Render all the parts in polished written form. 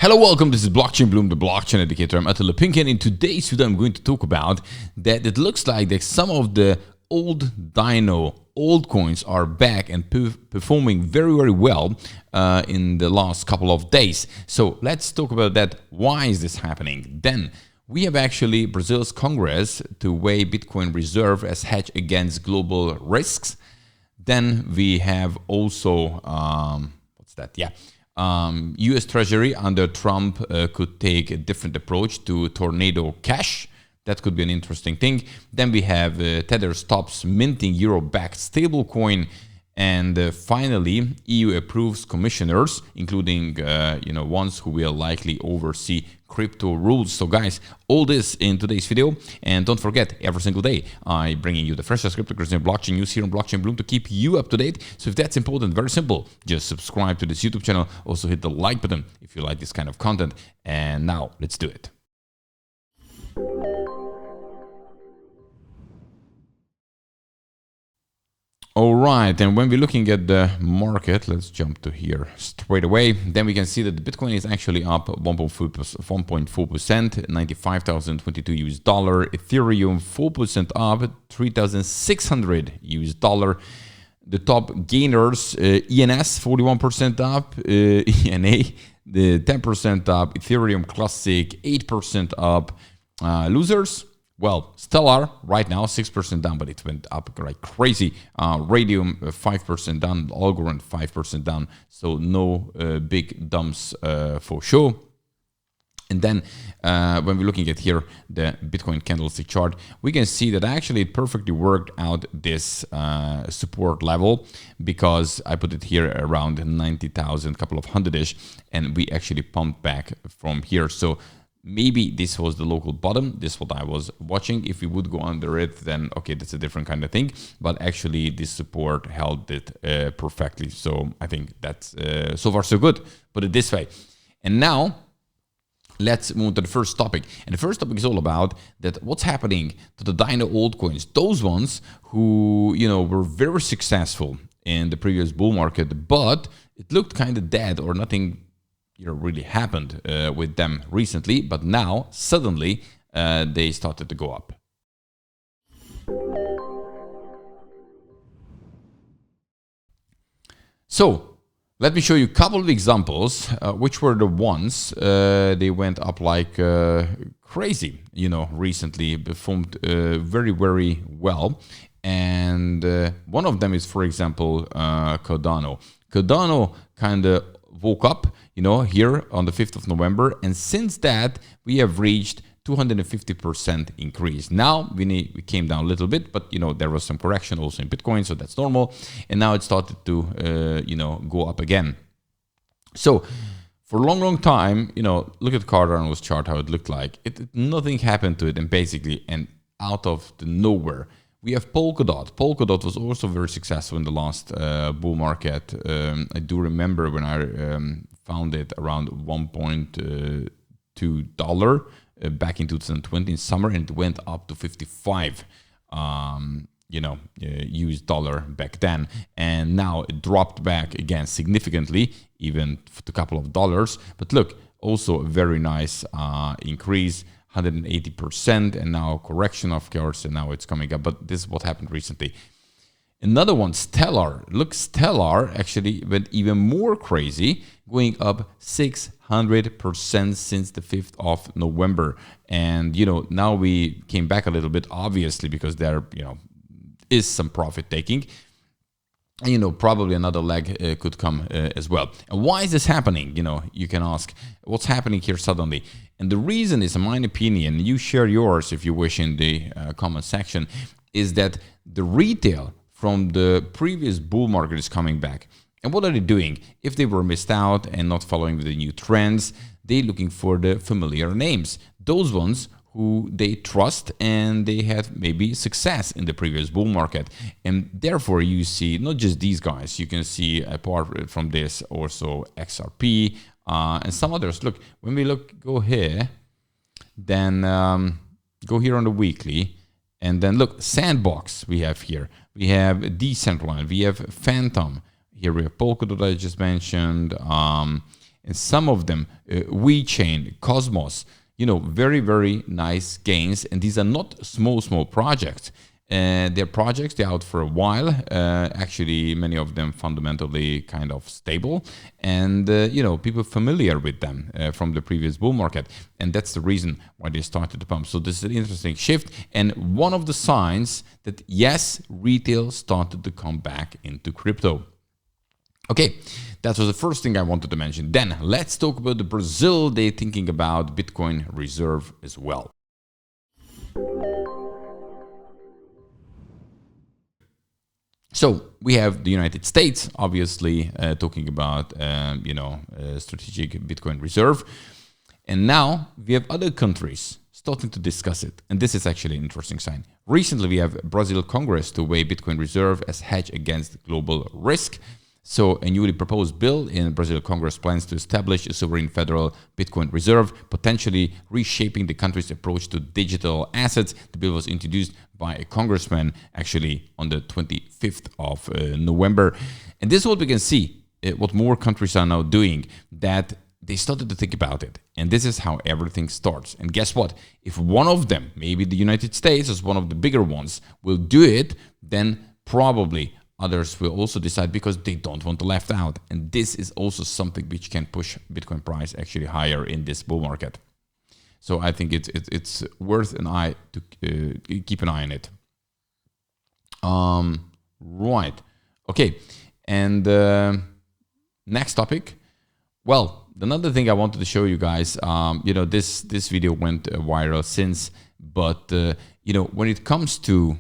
Hello, welcome. This is Blockchain Bloom, the blockchain educator. I'm Attila Pink, and in today's video, I'm going to talk about that it looks like that some of the old DINO altcoins are back and performing very, very well in the last couple of days. So let's talk about that. Why is this happening? Then we have actually Brazil's Congress to weigh Bitcoin reserve as hedge against global risks. Then we have also, what's that? Yeah. US Treasury under Trump could take a different approach to tornado cash. That could be an interesting thing. Then we have Tether stops minting euro-backed stablecoin. And finally, EU approves commissioners, including ones who will likely oversee crypto rules. So guys, all this in today's video. And don't forget, every single day, I'm bringing you the freshest cryptocurrency and blockchain news here on Blockchain Bloom to keep you up to date. So if that's important, very simple, just subscribe to this YouTube channel. Also hit the like button if you like this kind of content. And now let's do it. All right, and when we're looking at the market, let's jump to here straight away. Then we can see that the Bitcoin is actually up 1.4%, 95,022 US dollar. Ethereum 4% up, 3,600 US dollar. The top gainers, ENS 41% up, ENA the 10% up, Ethereum Classic 8% up. Losers. Well, Stellar right now 6% down, but it went up like crazy. Radium 5% down, Algorand 5% down. So no big dumps for sure. And then when we're looking at here the Bitcoin candlestick chart, we can see that actually it perfectly worked out this support level, because I put it here around 90,000, couple of hundred-ish, and we actually pumped back from here. So maybe this was the local bottom. This is what I was watching. If we would go under it, then okay, that's a different kind of thing. But actually, this support held it perfectly. So I think that's so far so good. Put it this way. And now let's move to the first topic. And the first topic is all about that what's happening to the DINO altcoins. Those ones who were very successful in the previous bull market, but it looked kind of dead or nothing really happened with them recently, but now suddenly they started to go up. So let me show you a couple of examples, which were the ones they went up like crazy, recently performed very, very well. And one of them is, for example, Cardano. Cardano kind of woke up, here on the 5th of November. And since that, we have reached 250% increase. Now we came down a little bit, but there was some correction also in Bitcoin, so that's normal. And now it started to, go up again. So for a long, long time, look at Cardano's chart, how it looked like. Nothing happened to it, and basically, and out of the nowhere, we have Polkadot. Polkadot was also very successful in the last bull market. I do remember when I found it around $1.2 back in 2020 in summer, and it went up to 55, US dollar back then. And now it dropped back again significantly, even to a couple of dollars. But look, also a very nice increase. 180%, and now correction, of course, and now it's coming up. But this is what happened recently. Another one, Stellar. Look, Stellar actually went even more crazy, going up 600% since the 5th of November. And, now we came back a little bit, obviously, because there, is some profit taking. And, probably another leg could come as well. And why is this happening? You can ask, what's happening here suddenly? And the reason is, in my opinion, you share yours if you wish in the comment section, is that the retail from the previous bull market is coming back. And what are they doing? If they were missed out and not following the new trends, they're looking for the familiar names. Those ones who they trust and they had maybe success in the previous bull market. And therefore you see not just these guys, you can see apart from this also XRP and some others. Look, when we go here, then go here on the weekly, and then look, Sandbox we have here. We have Decentraland, we have Phantom. Here we have Polkadot I just mentioned. and some of them, WeChain, Cosmos, very, very nice gains. And these are not small projects. They're projects, they're out for a while. Actually, many of them fundamentally kind of stable, and people familiar with them from the previous bull market, and that's the reason why they started to pump. So this is an interesting shift, and one of the signs that yes, retail started to come back into crypto. Okay, that was the first thing I wanted to mention. Then let's talk about the Brazil. They're thinking about Bitcoin reserve as well. So we have the United States, obviously, talking about strategic Bitcoin reserve, and now we have other countries starting to discuss it, and this is actually an interesting sign. Recently, we have Brazil Congress to weigh Bitcoin reserve as hedge against global risk. So a newly proposed bill in Brazil Congress plans to establish a sovereign federal Bitcoin reserve, potentially reshaping the country's approach to digital assets. The bill was introduced by a congressman actually on the 25th of November. And this is what we can see, what more countries are now doing, that they started to think about it. And this is how everything starts. And guess what? If one of them, maybe the United States as one of the bigger ones, will do it, then probably others will also decide, because they don't want to left out. And this is also something which can push Bitcoin price actually higher in this bull market. So I think it's worth an eye to keep an eye on it. Right. Okay. And next topic. Well, another thing I wanted to show you guys, this video went viral since, but when it comes to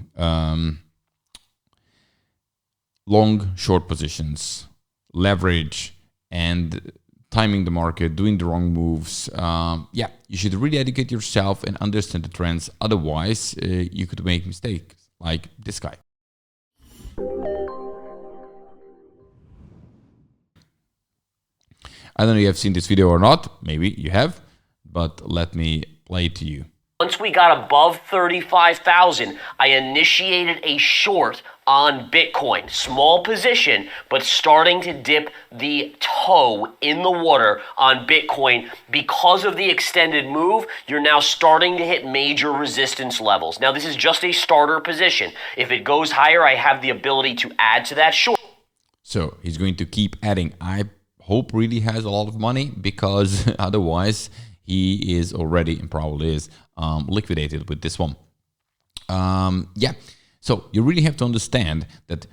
long, short positions, leverage, and timing the market, doing the wrong moves. You should really educate yourself and understand the trends. Otherwise, you could make mistakes like this guy. I don't know if you have seen this video or not. Maybe you have, but let me play it to you. Once we got above 35,000, I initiated a short on Bitcoin. Small position, but starting to dip the toe in the water on Bitcoin. Because of the extended move, you're now starting to hit major resistance levels. Now, this is just a starter position. If it goes higher, I have the ability to add to that short. So he's going to keep adding. I hope really has a lot of money, because otherwise he is already, and probably is, liquidated with this one. So you really have to understand that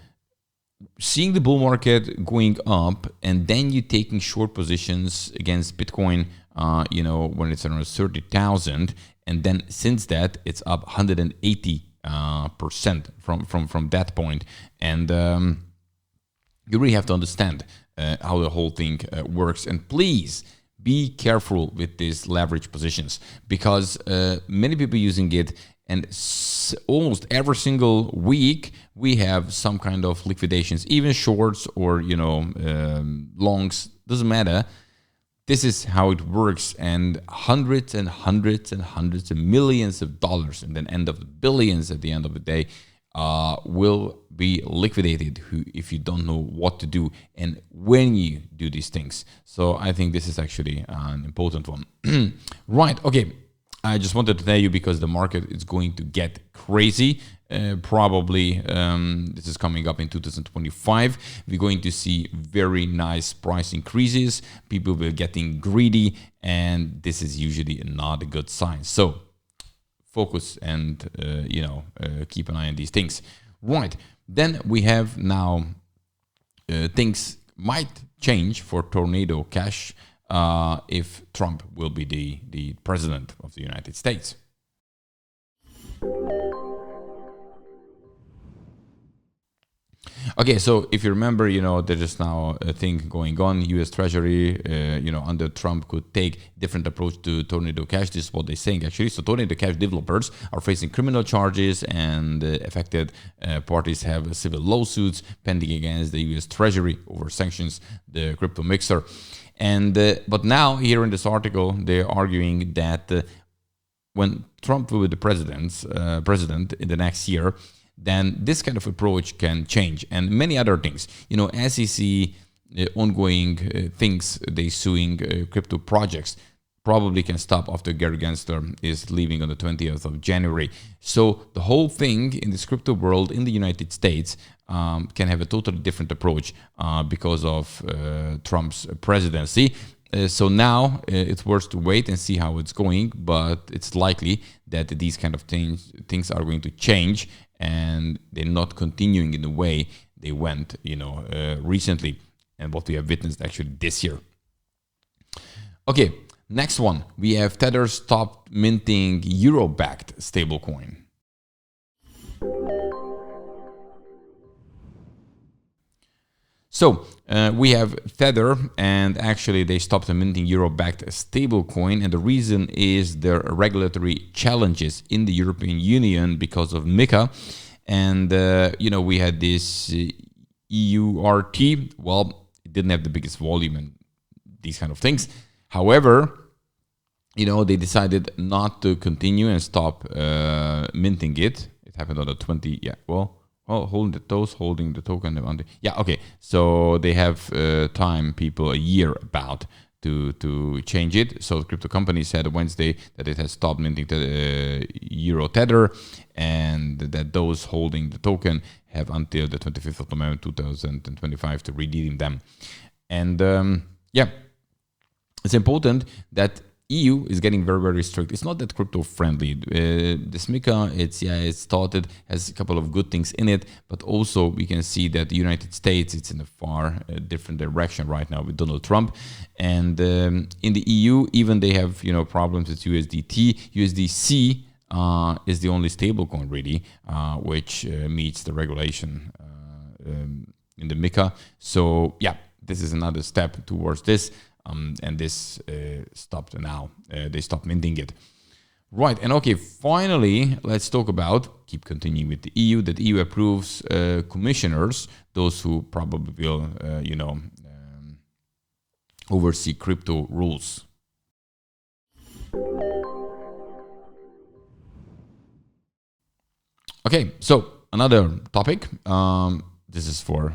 seeing the bull market going up and then you taking short positions against Bitcoin, when it's around 30,000, and then since that it's up 180% from that point, and you really have to understand how the whole thing works. And please be careful with these leverage positions, because many people using it, and almost every single week we have some kind of liquidations, even shorts or longs, doesn't matter. This is how it works, and hundreds and hundreds and hundreds of millions of dollars, and then end of the billions at the end of the day, will be liquidated if you don't know what to do and when you do these things. So I think this is actually an important one. Right, okay. I just wanted to tell you, because the market is going to get crazy. Probably this is coming up in 2025. We're going to see very nice price increases. People will getting greedy, and this is usually not a good sign. So focus and keep an eye on these things. Right. Then we have now things might change for Tornado Cash if Trump will be the president of the United States. Okay, so if you remember, there is now a thing going on. U.S. Treasury, under Trump could take different approach to Tornado Cash. This is what they're saying, actually. So Tornado Cash developers are facing criminal charges, and affected parties have civil lawsuits pending against the U.S. Treasury over sanctions the crypto mixer. And but now here in this article, they're arguing that when Trump will be the president in the next year, then this kind of approach can change, and many other things. SEC ongoing things they suing crypto projects probably can stop after Gary Gensler is leaving on the 20th of January. So the whole thing in this crypto world in the United States can have a totally different approach because of Trump's presidency. So now it's worth to wait and see how it's going, but it's likely that these kind of things are going to change and they're not continuing in the way they went, recently, and what we have witnessed actually this year. Okay, next one, we have Tether stopped minting euro-backed stablecoin. So we have Tether, and actually they stopped minting euro-backed stablecoin, and the reason is their regulatory challenges in the European Union because of MiCA, and we had this EURT. Well, it didn't have the biggest volume and these kind of things. However, they decided not to continue and stop minting it. It happened on the 20. Yeah, holding the token. Yeah, okay. So they have time, people, a year about to change it. So the crypto company said Wednesday that it has stopped minting the Euro Tether, and that those holding the token have until the 25th of November 2025 to redeem them. And it's important that EU is getting very, very strict. It's not that crypto friendly. This MiCA, it's started, has a couple of good things in it, but also we can see that the United States, it's in a far different direction right now with Donald Trump. And in the EU, even they have problems with USDT. USDC is the only stablecoin really, which meets the regulation in the MiCA. So yeah, this is another step towards this. And this stopped now. They stopped minting it. Right, and okay, finally, let's talk about, keep continuing with the EU, that EU approves commissioners, those who probably will, oversee crypto rules. Okay, so another topic. This is for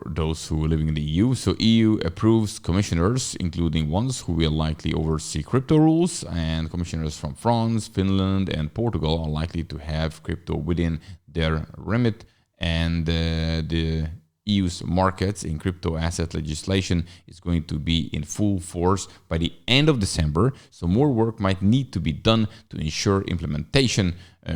those who are living in the EU. So EU approves commissioners, including ones who will likely oversee crypto rules, and commissioners from France, Finland, and Portugal are likely to have crypto within their remit. And the EU's markets in crypto asset legislation is going to be in full force by the end of December. So more work might need to be done to ensure implementation,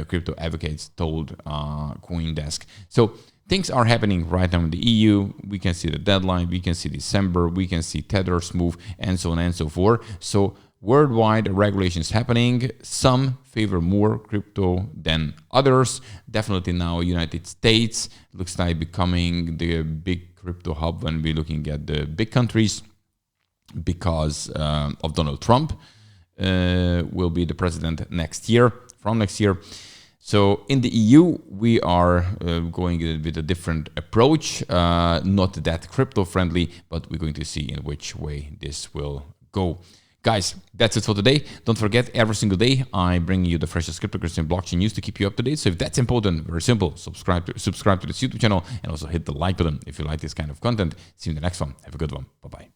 crypto advocates told CoinDesk. So things are happening right now in the EU. We can see the deadline, we can see December, we can see Tether's move, and so on and so forth. So worldwide regulations happening. Some favor more crypto than others. Definitely now United States looks like becoming the big crypto hub when we're looking at the big countries because of Donald Trump. Will be the president from next year. So in the EU, we are going with a different approach, not that crypto friendly, but we're going to see in which way this will go. Guys, that's it for today. Don't forget, every single day, I bring you the freshest cryptocurrency and blockchain news to keep you up to date. So if that's important, very simple, subscribe to this YouTube channel and also hit the like button if you like this kind of content. See you in the next one. Have a good one. Bye-bye.